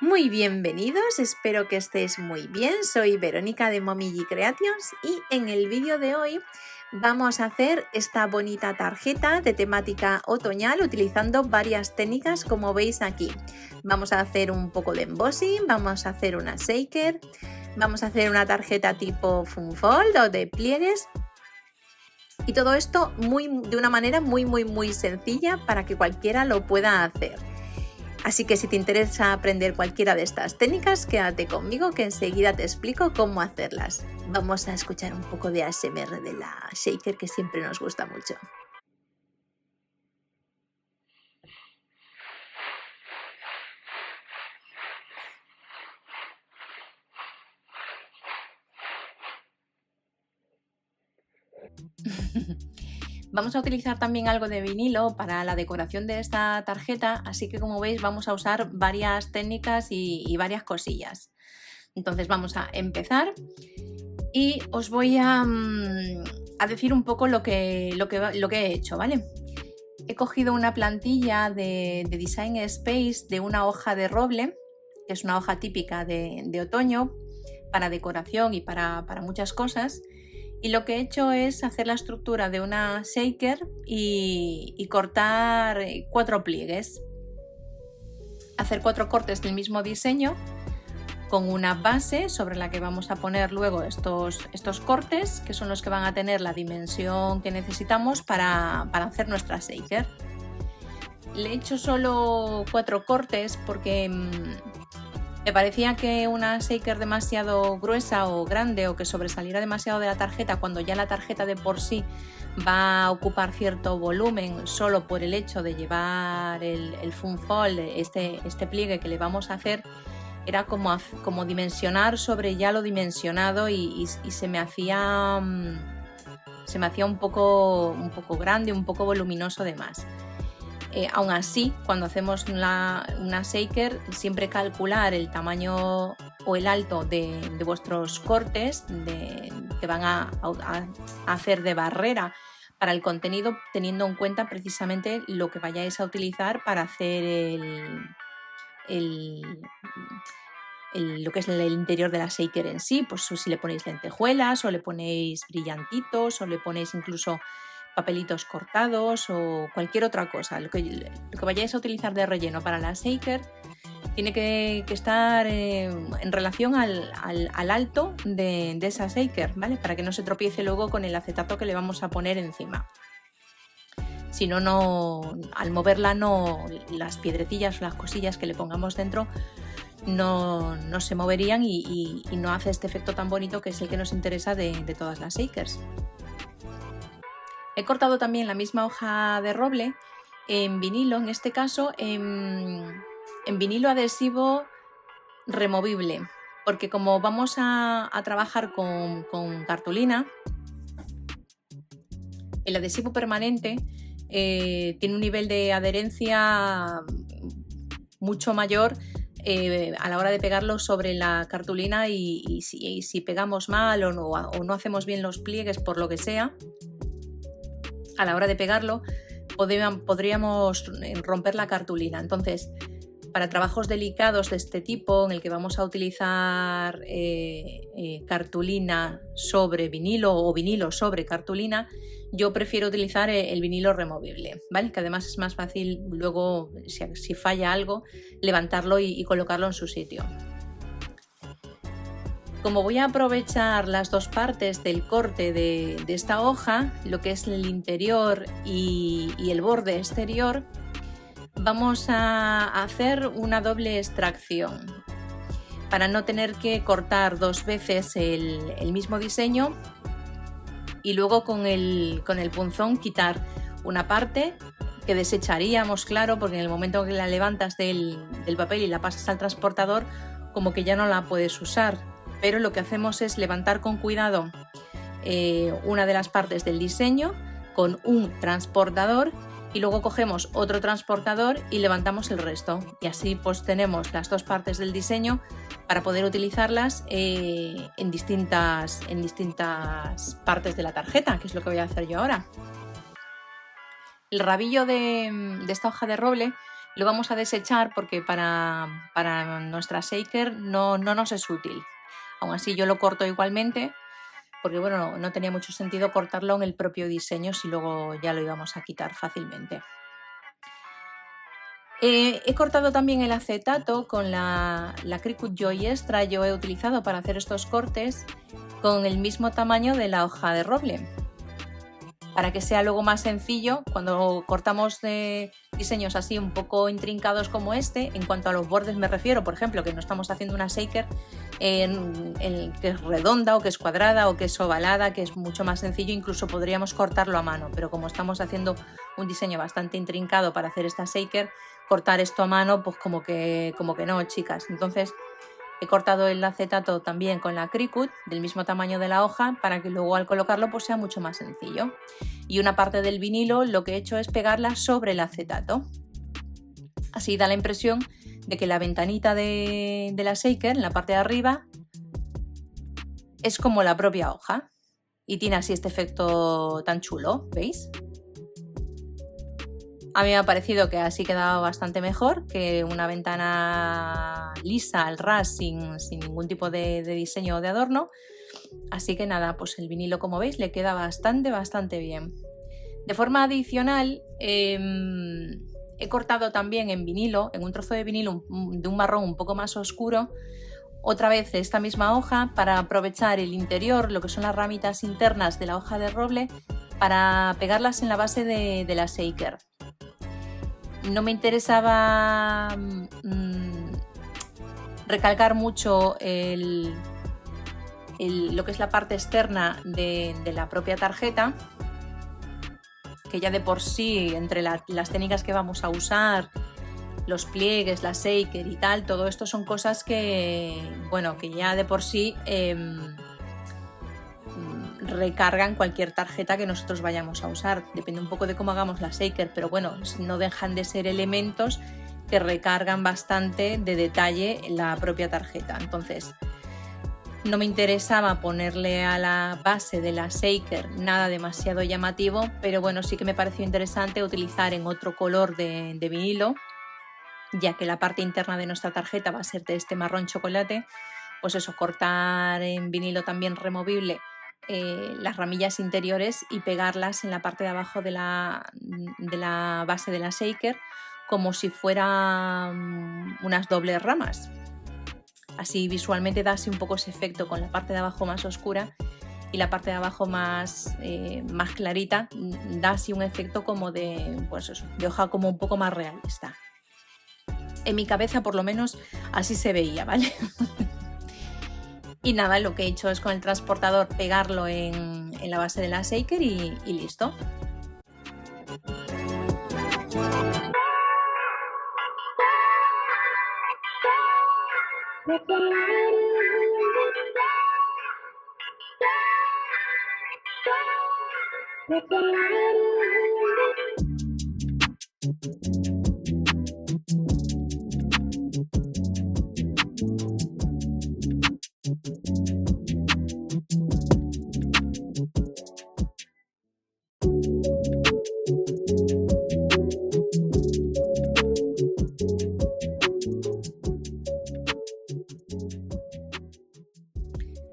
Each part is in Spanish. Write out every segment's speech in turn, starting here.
Muy bienvenidos, espero que estéis muy bien. Soy Verónica de Momiji Creations y en el vídeo de hoy vamos a hacer esta bonita tarjeta de temática otoñal utilizando varias técnicas como veis aquí. Vamos a hacer un poco de embossing, vamos a hacer una shaker, vamos a hacer una tarjeta tipo funfold o de pliegues. Y todo esto de una manera muy sencilla para que cualquiera lo pueda hacer. Así que si te interesa aprender cualquiera de estas técnicas, quédate conmigo que enseguida te explico cómo hacerlas. Vamos a escuchar un poco de ASMR de la shaker que siempre nos gusta mucho. Vamos a utilizar también algo de vinilo para la decoración de esta tarjeta, así que como veis vamos a usar varias técnicas y varias cosillas. Entonces vamos a empezar y os voy a decir un poco lo que he hecho, ¿vale? He cogido una plantilla de Design Space de una hoja de roble, que es una hoja típica de otoño para decoración y para muchas cosas. Y lo que he hecho es hacer la estructura de una shaker y cortar 4 pliegues. Hacer 4 cortes del mismo diseño con una base sobre la que vamos a poner luego estos cortes, que son los que van a tener la dimensión que necesitamos para hacer nuestra shaker. Le he hecho solo 4 cortes porque me parecía que una shaker demasiado gruesa o grande o que sobresaliera demasiado de la tarjeta cuando ya la tarjeta de por sí va a ocupar cierto volumen solo por el hecho de llevar el funfold, este pliegue que le vamos a hacer, era como dimensionar sobre ya lo dimensionado y se me hacía un poco grande, un poco voluminoso de más. Aún así, cuando hacemos una shaker, siempre calcular el tamaño o el alto de vuestros cortes que van a hacer de barrera para el contenido, teniendo en cuenta precisamente lo que vayáis a utilizar para hacer lo que es el interior de la shaker en sí. Pues si le ponéis lentejuelas o le ponéis brillantitos o le ponéis incluso papelitos cortados o cualquier otra cosa, lo que vayáis a utilizar de relleno para la shaker tiene que estar en relación al alto de esa shaker, ¿vale? Para que no se tropiece luego con el acetato que le vamos a poner encima. Si no, al moverla las piedrecillas o las cosillas que le pongamos dentro no se moverían y no hace este efecto tan bonito que es el que nos interesa de todas las shakers. He cortado también la misma hoja de roble en vinilo, en este caso en vinilo adhesivo removible, porque como vamos a trabajar con cartulina, el adhesivo permanente tiene un nivel de adherencia mucho mayor a la hora de pegarlo sobre la cartulina y si pegamos mal o no hacemos bien los pliegues por lo que sea, a la hora de pegarlo podríamos romper la cartulina. Entonces, para trabajos delicados de este tipo, en el que vamos a utilizar cartulina sobre vinilo o vinilo sobre cartulina, yo prefiero utilizar el vinilo removible, ¿vale? Que además es más fácil luego, si falla algo, levantarlo y colocarlo en su sitio. Como voy a aprovechar las dos partes del corte de esta hoja, lo que es el interior y el borde exterior, vamos a hacer una doble extracción para no tener que cortar 2 veces el mismo diseño y luego con el punzón quitar una parte que desecharíamos, claro, porque en el momento que la levantas del papel y la pasas al transportador, como que ya no la puedes usar. Pero lo que hacemos es levantar con cuidado una de las partes del diseño con un transportador y luego cogemos otro transportador y levantamos el resto. Y así pues tenemos las dos partes del diseño para poder utilizarlas en distintas partes de la tarjeta, que es lo que voy a hacer yo ahora. El rabillo de esta hoja de roble Lo vamos a desechar porque para nuestra shaker no nos es útil. Aún así yo lo corto igualmente porque bueno, no tenía mucho sentido cortarlo en el propio diseño si luego ya lo íbamos a quitar fácilmente. He cortado también el acetato con la Cricut Joy Extra. Yo he utilizado para hacer estos cortes con el mismo tamaño de la hoja de roble, para que sea luego más sencillo cuando cortamos diseños así un poco intrincados como este. En cuanto a los bordes me refiero, por ejemplo, que no estamos haciendo una shaker que es redonda o que es cuadrada o que es ovalada, que es mucho más sencillo, incluso podríamos cortarlo a mano, pero como estamos haciendo un diseño bastante intrincado para hacer esta shaker, cortar esto a mano pues como que no, chicas. Entonces he cortado el acetato también con la Cricut del mismo tamaño de la hoja para que luego al colocarlo pues sea mucho más sencillo. Y una parte del vinilo lo que he hecho es pegarla sobre el acetato. Así da la impresión de que la ventanita de la shaker en la parte de arriba es como la propia hoja y tiene así este efecto tan chulo, ¿veis? A mí me ha parecido que así quedaba bastante mejor que una ventana lisa al ras sin ningún tipo de diseño o de adorno. Así que nada, pues el vinilo, como veis, le queda bastante bien. De forma adicional, he cortado también en vinilo, en un trozo de vinilo de un marrón un poco más oscuro, otra vez esta misma hoja para aprovechar el interior, lo que son las ramitas internas de la hoja de roble, para pegarlas en la base de la shaker. No me interesaba recalcar mucho lo que es la parte externa de la propia tarjeta, que ya de por sí, entre las técnicas que vamos a usar, los pliegues, la shaker y tal, todo esto son cosas que, bueno, que ya de por sí recargan cualquier tarjeta que nosotros vayamos a usar. Depende un poco de cómo hagamos la shaker, pero bueno, no dejan de ser elementos que recargan bastante de detalle la propia tarjeta. Entonces, no me interesaba ponerle a la base de la shaker nada demasiado llamativo, pero bueno, sí que me pareció interesante utilizar en otro color de vinilo, ya que la parte interna de nuestra tarjeta va a ser de este marrón chocolate. Pues eso, cortar en vinilo también removible las ramillas interiores y pegarlas en la parte de abajo de la base de la shaker como si fueran unas dobles ramas. Así visualmente da así un poco ese efecto, con la parte de abajo más oscura y la parte de abajo más clarita, da así un efecto como de, pues eso, de hoja como un poco más realista. En mi cabeza por lo menos así se veía, ¿vale? Y nada, lo que he hecho es con el transportador pegarlo en la base de la shaker y listo.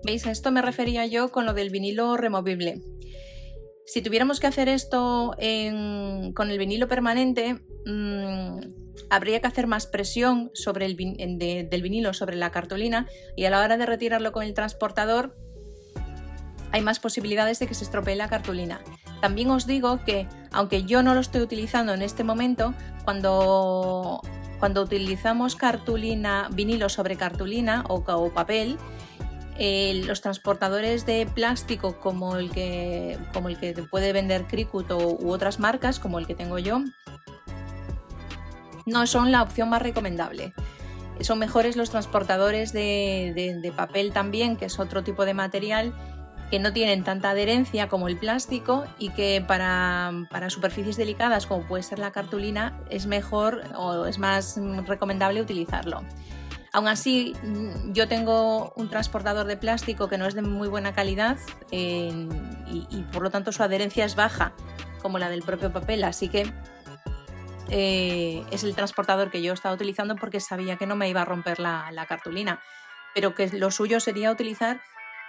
¿Veis? A esto me refería yo con lo del vinilo removible. Si tuviéramos que hacer esto con el vinilo permanente, habría que hacer más presión sobre del vinilo sobre la cartulina, y a la hora de retirarlo con el transportador hay más posibilidades de que se estropee la cartulina. También os digo que, aunque yo no lo estoy utilizando en este momento, cuando utilizamos vinilo sobre cartulina o papel, los transportadores de plástico como el que te puede vender Cricut u otras marcas como el que tengo yo, no son la opción más recomendable. Son mejores los transportadores de papel también, que es otro tipo de material que no tienen tanta adherencia como el plástico y que para superficies delicadas como puede ser la cartulina es mejor o es más recomendable utilizarlo. Aún así, yo tengo un transportador de plástico que no es de muy buena calidad y por lo tanto su adherencia es baja, como la del propio papel, así que es el transportador que yo estaba utilizando porque sabía que no me iba a romper la cartulina, pero que lo suyo sería utilizar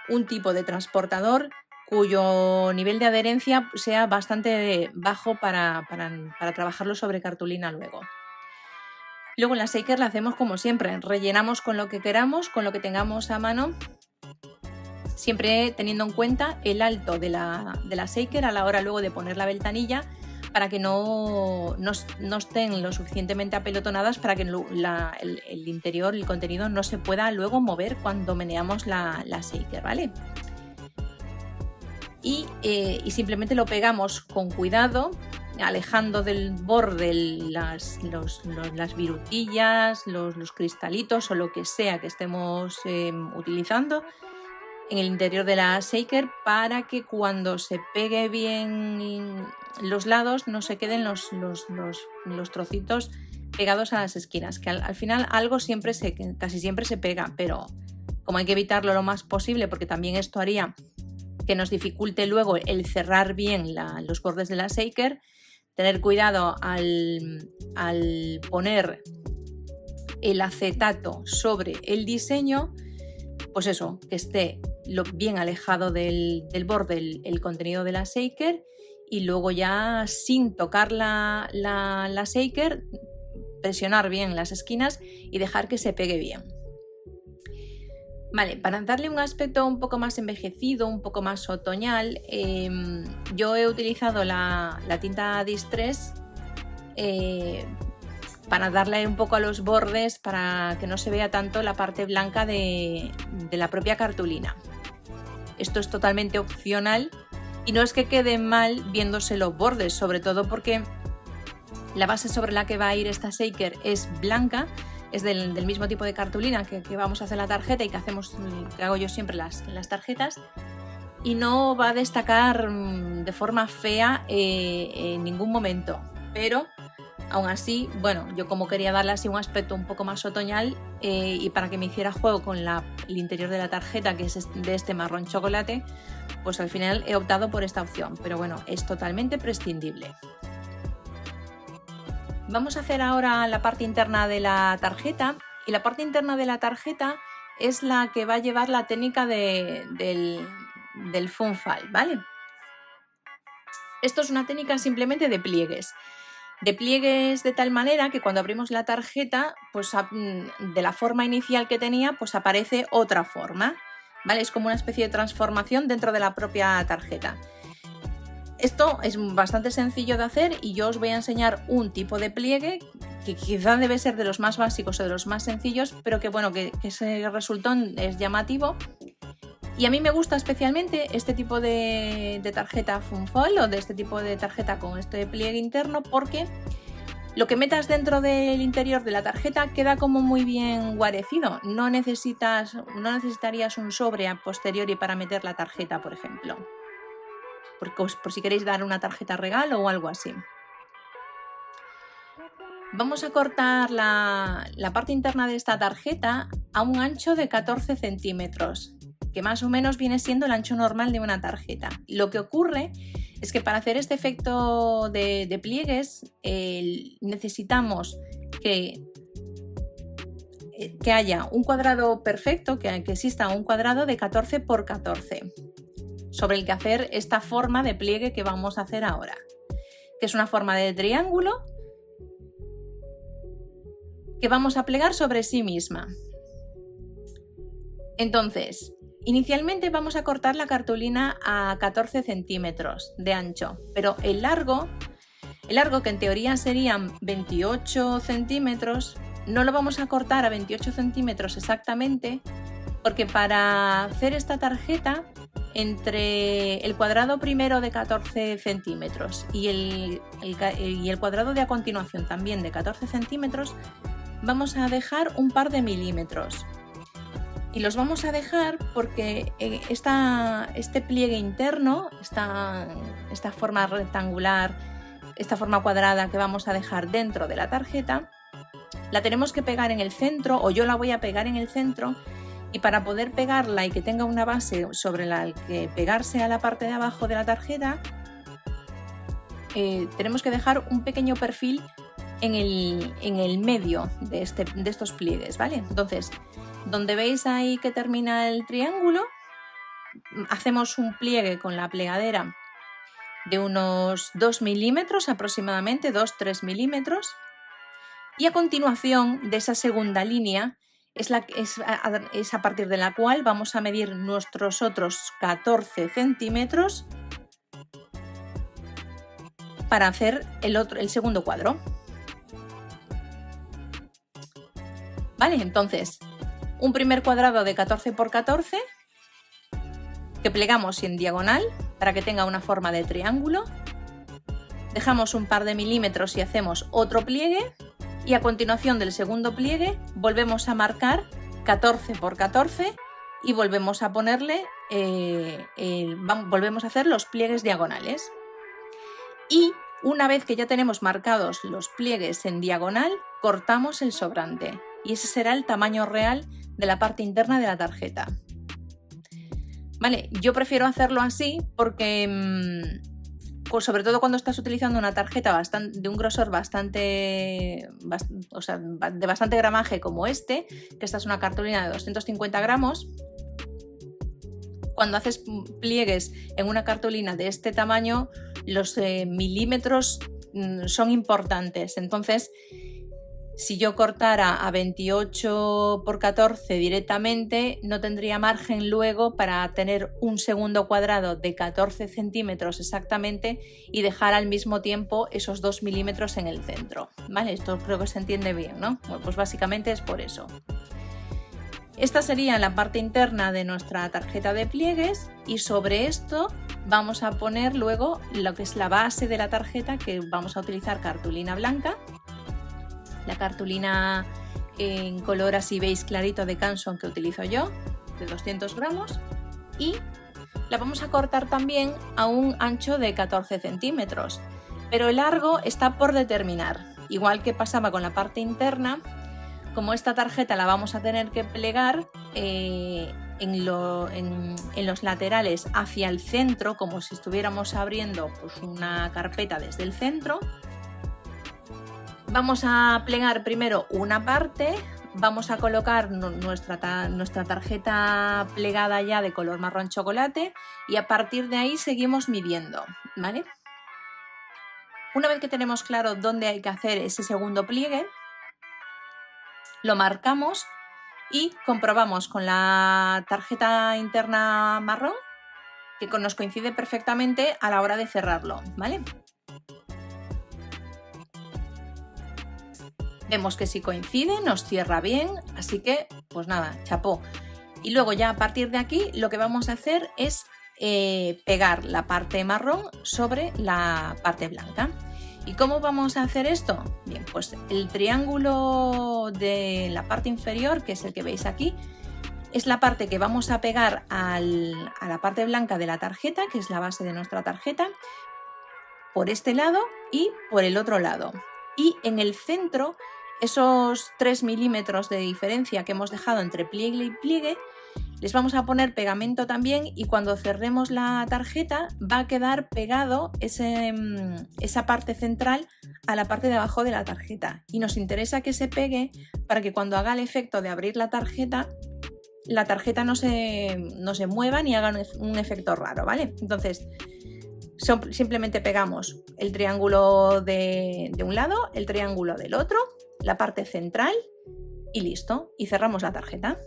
un tipo de transportador cuyo nivel de adherencia sea bastante bajo para trabajarlo sobre cartulina luego. Luego en la shaker la hacemos como siempre, rellenamos con lo que queramos, con lo que tengamos a mano, siempre teniendo en cuenta el alto de la shaker a la hora luego de poner la ventanilla, para que no estén lo suficientemente apelotonadas para que el interior, el contenido no se pueda luego mover cuando meneamos la shaker, ¿vale? Y simplemente lo pegamos con cuidado, alejando del borde las virutillas, los cristalitos o lo que sea que estemos utilizando en el interior de la shaker, para que cuando se pegue bien los lados no se queden los trocitos pegados a las esquinas, que al final algo casi siempre se pega, pero como hay que evitarlo lo más posible, porque también esto haría que nos dificulte luego el cerrar bien los bordes de la shaker, tener cuidado al poner el acetato sobre el diseño, pues eso, que esté bien alejado del borde el contenido de la shaker, y luego ya sin tocar la shaker presionar bien las esquinas y dejar que se pegue bien. Vale, para darle un aspecto un poco más envejecido, un poco más otoñal, yo he utilizado la tinta Distress para darle un poco a los bordes, para que no se vea tanto la parte blanca de la propia cartulina. Esto es totalmente opcional y no es que quede mal viéndose los bordes, sobre todo porque la base sobre la que va a ir esta shaker es blanca, es del mismo tipo de cartulina que vamos a hacer la tarjeta y que hago yo siempre las tarjetas, y no va a destacar de forma fea en ningún momento, pero aún así, bueno, yo como quería darle así un aspecto un poco más otoñal y para que me hiciera juego con el interior de la tarjeta, que es de este marrón chocolate, pues al final he optado por esta opción, pero bueno, es totalmente prescindible. Vamos a hacer ahora la parte interna de la tarjeta, y la parte interna de la tarjeta es la que va a llevar la técnica del funfal, ¿vale? Esto es una técnica simplemente de pliegues de tal manera que cuando abrimos la tarjeta, pues de la forma inicial que tenía, pues aparece otra forma, ¿vale? Es como una especie de transformación dentro de la propia tarjeta. Esto es bastante sencillo de hacer y yo os voy a enseñar un tipo de pliegue que quizá debe ser de los más básicos o de los más sencillos, pero que bueno, que ese resultón es llamativo. Y a mí me gusta especialmente este tipo de tarjeta funfal, o de este tipo de tarjeta con este pliegue interno, porque lo que metas dentro del interior de la tarjeta queda como muy bien guarecido. No necesitarías un sobre a posteriori para meter la tarjeta, por ejemplo, por si queréis dar una tarjeta regalo o algo así. Vamos a cortar la parte interna de esta tarjeta a un ancho de 14 centímetros, que más o menos viene siendo el ancho normal de una tarjeta. Lo que ocurre es que para hacer este efecto de pliegues necesitamos que haya un cuadrado perfecto, que exista un cuadrado de 14 por 14 sobre el que hacer esta forma de pliegue que vamos a hacer ahora, que es una forma de triángulo que vamos a plegar sobre sí misma. Entonces, inicialmente vamos a cortar la cartulina a 14 centímetros de ancho, pero el largo, que en teoría serían 28 centímetros, no lo vamos a cortar a 28 centímetros exactamente, porque para hacer esta tarjeta, entre el cuadrado primero de 14 centímetros y el cuadrado de a continuación también de 14 centímetros, vamos a dejar un par de milímetros. Y los vamos a dejar porque este pliegue interno, esta forma rectangular, esta forma cuadrada que vamos a dejar dentro de la tarjeta, la tenemos que pegar en el centro, o yo la voy a pegar en el centro, y para poder pegarla y que tenga una base sobre la que pegarse a la parte de abajo de la tarjeta, tenemos que dejar un pequeño perfil en el medio de estos pliegues, ¿vale? Entonces, donde veis ahí que termina el triángulo, hacemos un pliegue con la plegadera de unos 2 milímetros aproximadamente, 2-3 milímetros, y a continuación de esa segunda línea es a partir de la cual vamos a medir nuestros otros 14 centímetros para hacer el segundo cuadro. Vale, entonces, un primer cuadrado de 14 por 14 que plegamos en diagonal para que tenga una forma de triángulo. Dejamos un par de milímetros y hacemos otro pliegue. Y a continuación del segundo pliegue volvemos a marcar 14 por 14 y volvemos a ponerle, volvemos a hacer los pliegues diagonales. Y una vez que ya tenemos marcados los pliegues en diagonal, cortamos el sobrante. Y ese será el tamaño real de la parte interna de la tarjeta. Vale, yo prefiero hacerlo así porque sobre todo cuando estás utilizando una tarjeta de un grosor de bastante gramaje como que esta es una cartulina de 250 gramos, cuando haces pliegues en una cartulina de este tamaño, los milímetros son importantes. Entonces, si yo cortara a 28 por 14 directamente, no tendría margen luego para tener un segundo cuadrado de 14 centímetros exactamente y dejar al mismo tiempo esos 2 milímetros en el centro. ¿Vale? Esto creo que se entiende bien, ¿no? Bueno, pues básicamente es por eso. Esta sería la parte interna de nuestra tarjeta de pliegues y sobre esto vamos a poner luego lo que es la base de la tarjeta, que vamos a utilizar cartulina blanca. La cartulina en color así beige clarito de Canson que utilizo yo, de 200 gramos, y la vamos a cortar también a un ancho de 14 centímetros, pero el largo está por determinar. Igual que pasaba con la parte interna, como esta tarjeta la vamos a tener que plegar en los laterales hacia el centro, como si estuviéramos abriendo pues, una carpeta desde el centro. Vamos a plegar primero una parte, vamos a colocar nuestra tarjeta plegada ya de color marrón chocolate y a partir de ahí seguimos midiendo, ¿vale? Una vez que tenemos claro dónde hay que hacer ese segundo pliegue, lo marcamos y comprobamos con la tarjeta interna marrón que nos coincide perfectamente a la hora de cerrarlo, ¿vale? Vemos que si coincide nos cierra bien, así que pues nada, chapó. Y luego ya a partir de aquí lo que vamos a hacer es pegar la parte marrón sobre la parte blanca. ¿Y cómo vamos a hacer esto? Bien, pues el triángulo de la parte inferior, que es el que veis aquí, es la parte que vamos a pegar a la parte blanca de la tarjeta, que es la base de nuestra tarjeta, por este lado y por el otro lado. Y en el centro, esos 3 milímetros de diferencia que hemos dejado entre pliegue y pliegue, les vamos a poner pegamento también y cuando cerremos la tarjeta va a quedar pegado esa parte central a la parte de abajo de la tarjeta. Y nos interesa que se pegue para que cuando haga el efecto de abrir la tarjeta no se mueva ni haga un efecto raro, ¿vale? Entonces, simplemente pegamos el triángulo de un lado, el triángulo del otro, la parte central y listo. Y cerramos la tarjeta.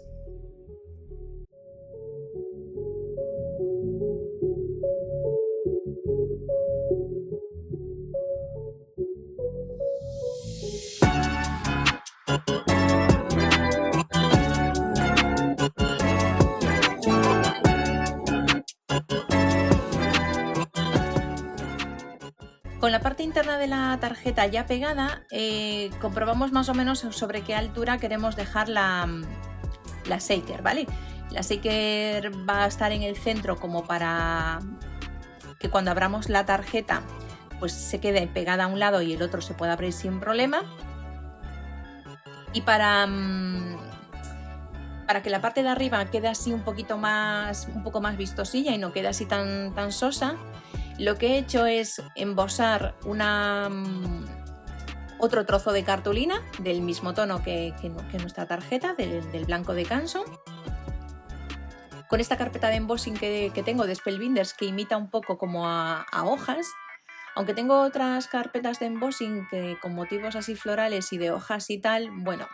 Con la parte interna de la tarjeta ya pegada, comprobamos más o menos sobre qué altura queremos dejar la shaker, ¿vale? La shaker va a estar en el centro como para que cuando abramos la tarjeta pues se quede pegada a un lado y el otro se pueda abrir sin problema. Y para que la parte de arriba quede así un poco más vistosilla y no quede así tan sosa, lo que he hecho es embosar una otro trozo de cartulina del mismo tono que nuestra tarjeta, del blanco de Canson. Con esta carpeta de embossing que tengo de Spellbinders, que imita un poco como a hojas, aunque tengo otras carpetas de embossing que con motivos así florales y de hojas y tal, bueno,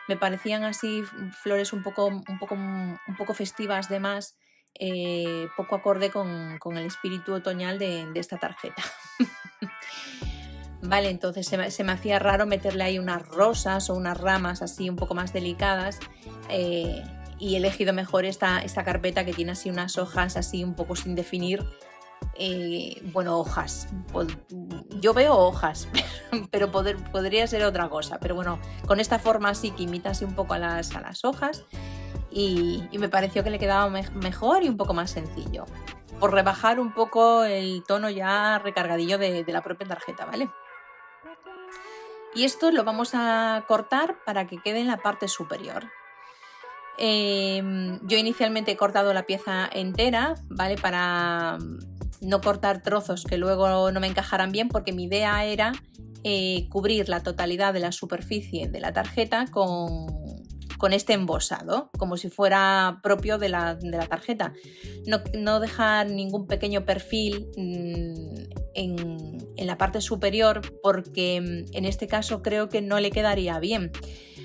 me parecían así flores un poco festivas de más, poco acorde con el espíritu otoñal de esta tarjeta. Vale, entonces se me hacía raro meterle ahí unas rosas o unas ramas así un poco más delicadas, y he elegido mejor esta carpeta que tiene así unas hojas así un poco sin definir. Bueno, hojas, yo veo hojas, pero podría ser otra cosa, pero bueno, con esta forma así que imita así un poco a las hojas, y me pareció que le quedaba mejor y un poco más sencillo, por rebajar un poco el tono ya recargadillo de la propia tarjeta, ¿vale? Y esto lo vamos a cortar para que quede en la parte superior. Yo inicialmente he cortado la pieza entera, ¿vale? Para no cortar trozos que luego no me encajaran bien, porque mi idea era cubrir la totalidad de la superficie de la tarjeta con este embosado, como si fuera propio de la tarjeta. No dejar ningún pequeño perfil en la parte superior, porque en este caso creo que no le quedaría bien.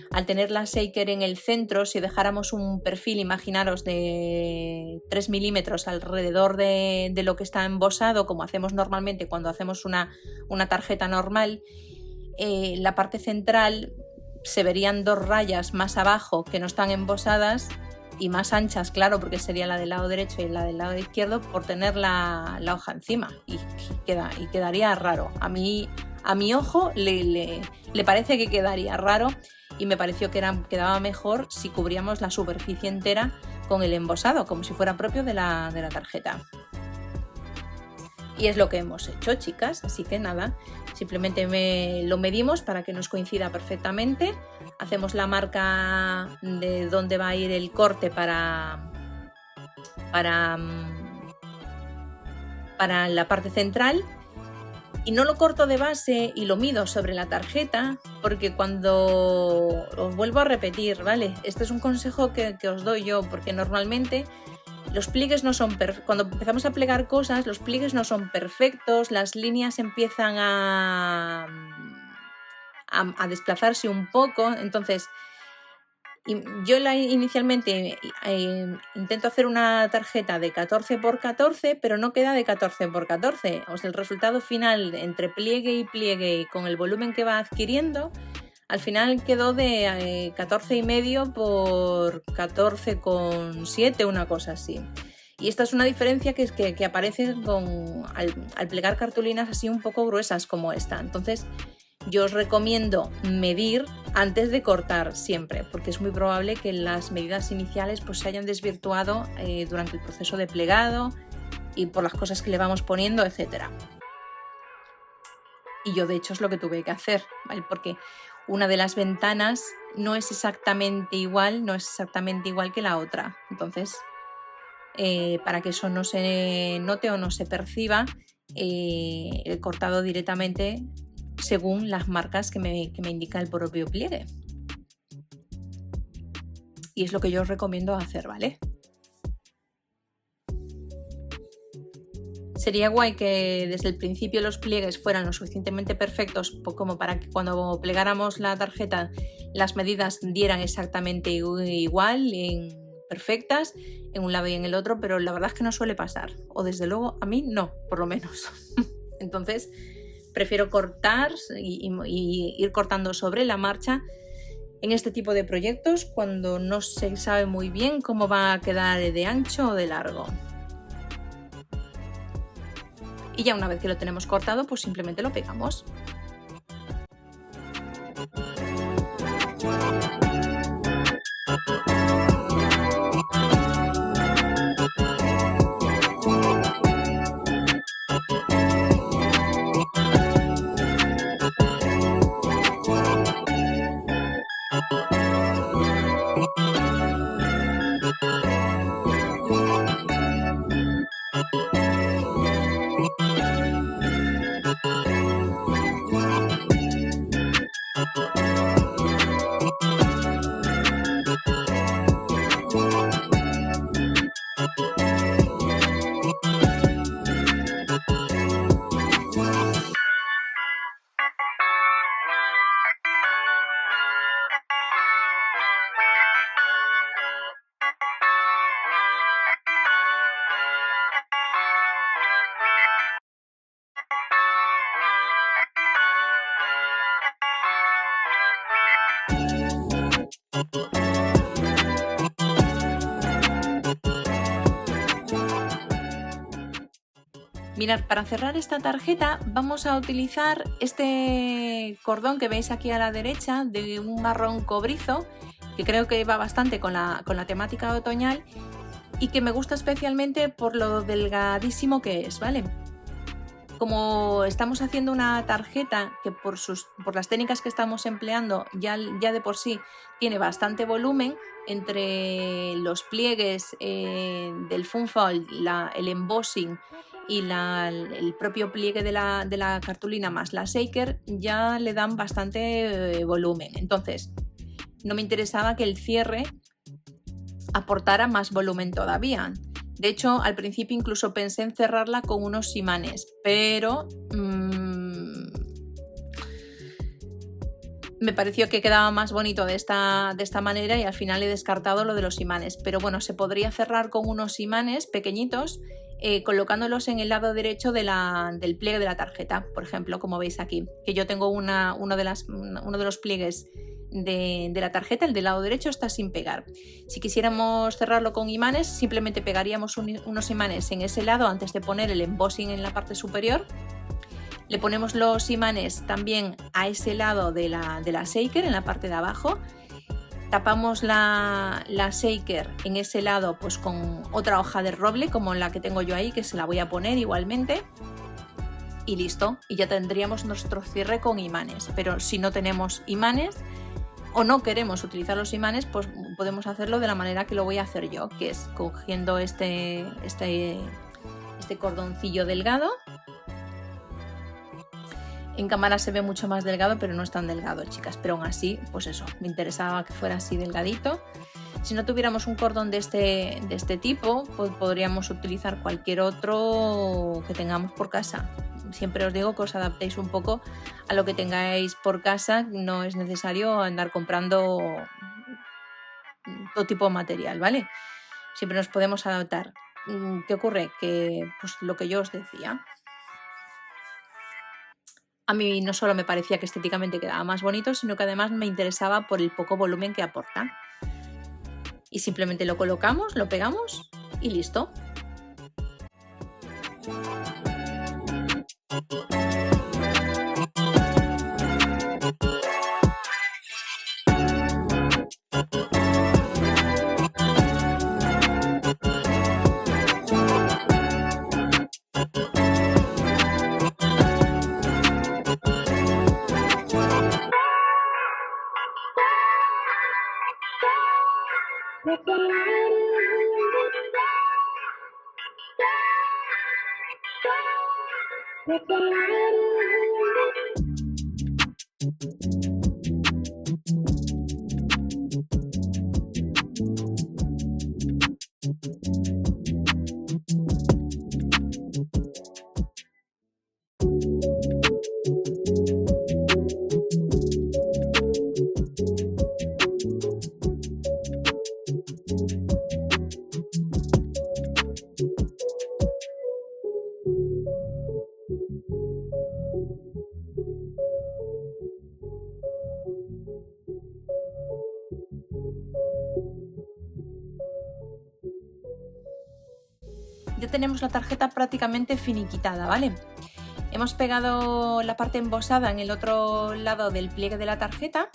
Al tener la shaker en el centro, si dejáramos un perfil, imaginaros, de 3 milímetros alrededor de lo que está embosado, como hacemos normalmente cuando hacemos una tarjeta normal, la parte central se verían 2 rayas más abajo que no están embosadas y más anchas, claro, porque sería la del lado derecho y la del lado izquierdo, por tener la hoja encima, y quedaría raro. A mi ojo le parece que quedaría raro, y me pareció que quedaba mejor si cubríamos la superficie entera con el embosado, como si fuera propio de la tarjeta. Y es lo que hemos hecho, chicas, así que nada, simplemente lo medimos para que nos coincida perfectamente, hacemos la marca de dónde va a ir el corte para la parte central, y no lo corto de base y lo mido sobre la tarjeta, porque cuando os vuelvo a repetir, ¿vale? Este es un consejo que os doy yo, porque normalmente los pliegues no son cuando empezamos a plegar cosas, los pliegues no son perfectos, las líneas empiezan a desplazarse un poco. Entonces, yo inicialmente intento hacer una tarjeta de 14×14, pero no queda de 14×14. O sea, el resultado final entre pliegue y pliegue, con el volumen que va adquiriendo, al final quedó de 14,5 por 14,7, una cosa así. Y esta es una diferencia que aparece al plegar cartulinas así un poco gruesas como esta. Entonces, yo os recomiendo medir antes de cortar siempre, porque es muy probable que las medidas iniciales pues se hayan desvirtuado durante el proceso de plegado y por las cosas que le vamos poniendo, etc. Y yo de hecho es lo que tuve que hacer, ¿vale? Porque una de las ventanas no es exactamente igual que la otra. Entonces, para que eso no se note o no se perciba, he cortado directamente según las marcas que me indica el propio pliegue. Y es lo que yo os recomiendo hacer, ¿vale? Sería guay que desde el principio los pliegues fueran lo suficientemente perfectos como para que cuando plegáramos la tarjeta las medidas dieran exactamente igual, perfectas en un lado y en el otro, pero la verdad es que no suele pasar, o desde luego a mí no, por lo menos. Entonces prefiero cortar y ir cortando sobre la marcha en este tipo de proyectos cuando no se sabe muy bien cómo va a quedar de ancho o de largo. Y ya una vez que lo tenemos cortado, pues simplemente lo pegamos. Mirad, para cerrar esta tarjeta vamos a utilizar este cordón que veis aquí a la derecha de un marrón cobrizo, que creo que va bastante con la temática otoñal y que me gusta especialmente por lo delgadísimo que es, ¿vale? Como estamos haciendo una tarjeta que por las técnicas que estamos empleando ya de por sí tiene bastante volumen, entre los pliegues del funfold, el embossing y el propio pliegue de la cartulina más la shaker ya le dan bastante volumen. Entonces, no me interesaba que el cierre aportara más volumen todavía. De hecho, al principio incluso pensé en cerrarla con unos imanes, pero me pareció que quedaba más bonito de esta manera y al final he descartado lo de los imanes. Pero bueno, se podría cerrar con unos imanes pequeñitos colocándolos en el lado derecho del pliegue de la tarjeta, por ejemplo, como veis aquí, que yo tengo uno de los pliegues de la tarjeta, el del lado derecho está sin pegar. Si quisiéramos cerrarlo con imanes, simplemente pegaríamos unos imanes en ese lado antes de poner el embossing en la parte superior. Le ponemos los imanes también a ese lado de la shaker, en la parte de abajo. Tapamos la shaker en ese lado pues con otra hoja de roble como la que tengo yo ahí, que se la voy a poner igualmente. Y listo, y ya tendríamos nuestro cierre con imanes. Pero si no tenemos imanes o no queremos utilizar los imanes, pues podemos hacerlo de la manera que lo voy a hacer yo, que es cogiendo este cordoncillo delgado. En cámara se ve mucho más delgado, pero no es tan delgado, chicas. Pero aún así, pues eso, me interesaba que fuera así delgadito. Si no tuviéramos un cordón de este tipo, pues podríamos utilizar cualquier otro que tengamos por casa. Siempre os digo que os adaptéis un poco a lo que tengáis por casa. No es necesario andar comprando todo tipo de material, ¿vale? Siempre nos podemos adaptar. ¿Qué ocurre? Que pues lo que yo os decía. A mí no solo me parecía que estéticamente quedaba más bonito, sino que además me interesaba por el poco volumen que aporta. Y simplemente lo colocamos, lo pegamos y listo. Ya tenemos la tarjeta prácticamente finiquitada, ¿vale? Hemos pegado la parte embosada en el otro lado del pliegue de la tarjeta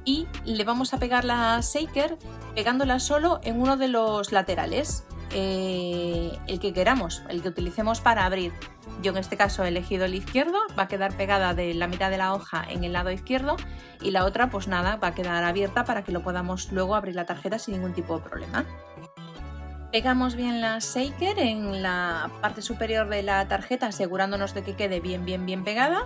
y le vamos a pegar la shaker pegándola solo en uno de los laterales, el que queramos, el que utilicemos para abrir. Yo en este caso he elegido el izquierdo, va a quedar pegada de la mitad de la hoja en el lado izquierdo y la otra pues nada, va a quedar abierta para que lo podamos luego abrir la tarjeta sin ningún tipo de problema. Pegamos bien la shaker en la parte superior de la tarjeta asegurándonos de que quede bien pegada.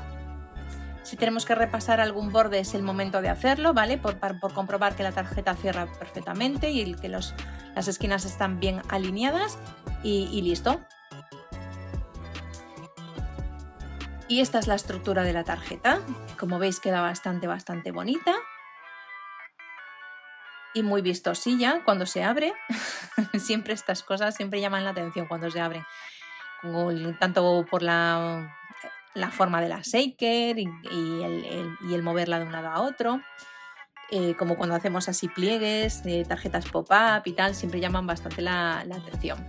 Si tenemos que repasar algún borde es el momento de hacerlo, ¿vale? Por comprobar que la tarjeta cierra perfectamente y que las esquinas están bien alineadas y listo. Y esta es la estructura de la tarjeta. Como veis queda bastante bonita. Y muy vistosilla cuando se abre. Siempre estas cosas siempre llaman la atención cuando se abren. Tanto por la la forma de la shaker y el moverla de un lado a otro. Como cuando hacemos así pliegues, tarjetas pop-up y tal, siempre llaman bastante la atención.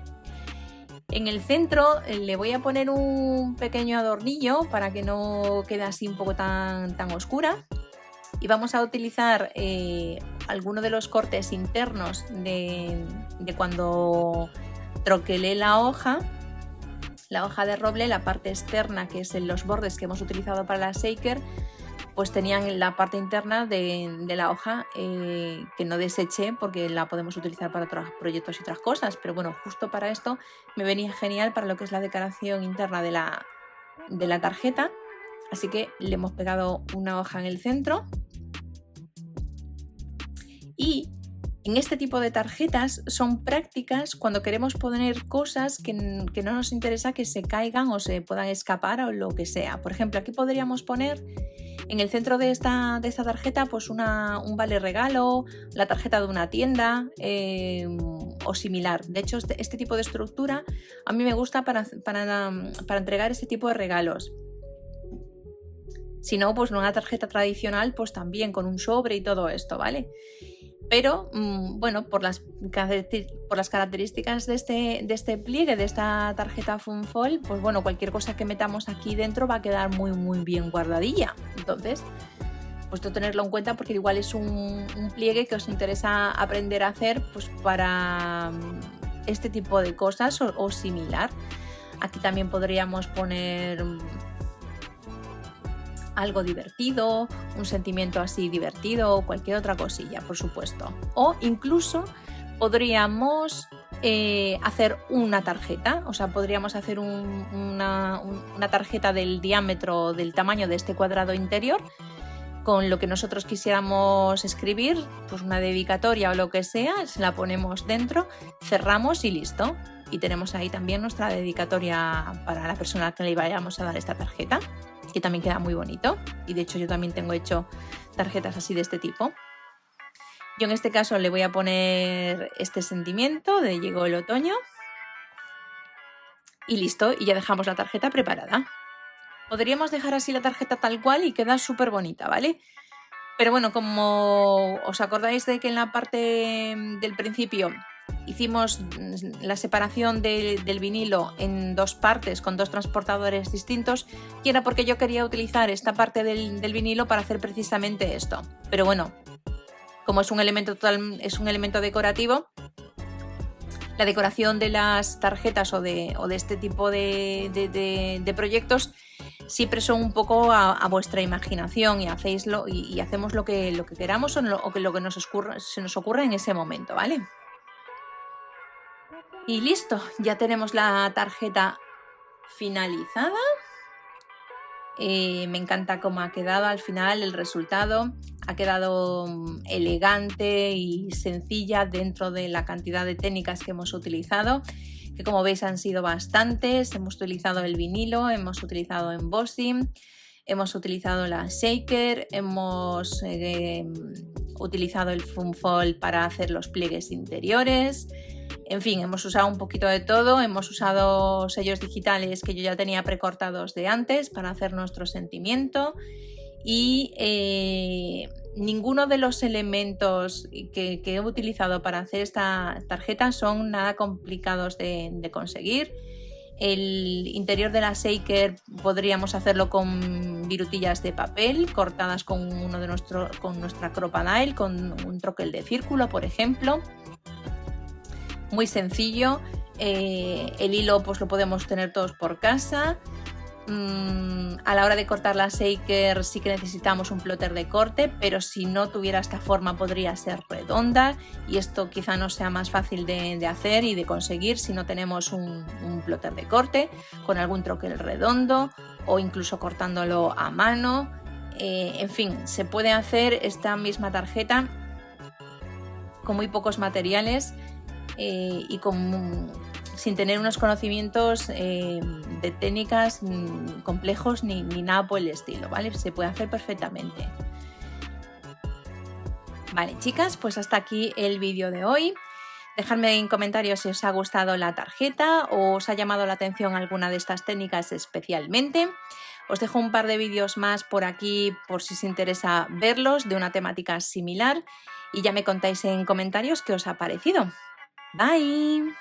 En el centro le voy a poner un pequeño adornillo para que no quede así un poco tan oscura. Y vamos a utilizar alguno de los cortes internos de cuando troquelé la hoja de roble, la parte externa, que es en los bordes que hemos utilizado para la shaker, pues tenían la parte interna de la hoja que no deseché porque la podemos utilizar para otros proyectos y otras cosas, pero bueno, justo para esto me venía genial para lo que es la decoración interna de la tarjeta, así que le hemos pegado una hoja en el centro. Y en este tipo de tarjetas son prácticas cuando queremos poner cosas que no nos interesa que se caigan o se puedan escapar o lo que sea. Por ejemplo, aquí podríamos poner en el centro de esta tarjeta pues un vale regalo, la tarjeta de una tienda o similar. De hecho, este tipo de estructura a mí me gusta para entregar este tipo de regalos. Si no, pues una tarjeta tradicional, pues también con un sobre y todo esto, ¿vale? Pero bueno, por las características de este pliegue, de esta tarjeta Funfold, pues bueno, cualquier cosa que metamos aquí dentro va a quedar muy bien guardadilla. Entonces, pues tenerlo en cuenta porque igual es un pliegue que os interesa aprender a hacer pues para este tipo de cosas o similar. Aquí también podríamos poner algo divertido, un sentimiento así divertido o cualquier otra cosilla, por supuesto. O incluso podríamos hacer una tarjeta, o sea, podríamos hacer una tarjeta del diámetro, del tamaño de este cuadrado interior, con lo que nosotros quisiéramos escribir, pues una dedicatoria o lo que sea, se la ponemos dentro, cerramos y listo. Y tenemos ahí también nuestra dedicatoria para la persona que le vayamos a dar esta tarjeta, que también queda muy bonito. Y de hecho yo también tengo hecho tarjetas así de este tipo. Yo en este caso le voy a poner este sentimiento de llegó el otoño. Y listo, y ya dejamos la tarjeta preparada. Podríamos dejar así la tarjeta tal cual y queda súper bonita, ¿vale? Pero bueno, como os acordáis de que en la parte del principio hicimos la separación del vinilo en dos partes con dos transportadores distintos, y era porque yo quería utilizar esta parte del vinilo para hacer precisamente esto. Pero bueno, como es un elemento decorativo, la decoración de las tarjetas o de este tipo de proyectos siempre son un poco a vuestra imaginación y hacéislo y hacemos lo que queramos o lo que se nos ocurra en ese momento, ¿vale? Y listo, ya tenemos la tarjeta finalizada. Me encanta cómo ha quedado al final el resultado. Ha quedado elegante y sencilla dentro de la cantidad de técnicas que hemos utilizado, que como veis han sido bastantes. Hemos utilizado el vinilo, hemos utilizado embossing, hemos utilizado la shaker, hemos utilizado el Funfold para hacer los pliegues interiores. En fin, hemos usado un poquito de todo, hemos usado sellos digitales que yo ya tenía precortados de antes para hacer nuestro sentimiento y ninguno de los elementos que he utilizado para hacer esta tarjeta son nada complicados de conseguir. El interior de la shaker podríamos hacerlo con virutillas de papel cortadas con nuestra Crop-A-Dile, con un troquel de círculo, por ejemplo. Muy sencillo. El hilo pues lo podemos tener todos por casa. A la hora de cortar la shaker sí que necesitamos un plotter de corte, pero si no tuviera esta forma podría ser redonda y esto quizá no sea más fácil de hacer y de conseguir si no tenemos un plotter de corte con algún troquel redondo o incluso cortándolo a mano. En fin, se puede hacer esta misma tarjeta con muy pocos materiales y sin tener unos conocimientos de técnicas complejos ni nada por el estilo, ¿vale? Se puede hacer perfectamente. Vale, chicas, pues hasta aquí el vídeo de hoy. Dejadme en comentarios si os ha gustado la tarjeta o os ha llamado la atención alguna de estas técnicas especialmente. Os dejo un par de vídeos más por aquí por si os interesa verlos de una temática similar y ya me contáis en comentarios qué os ha parecido. Bye.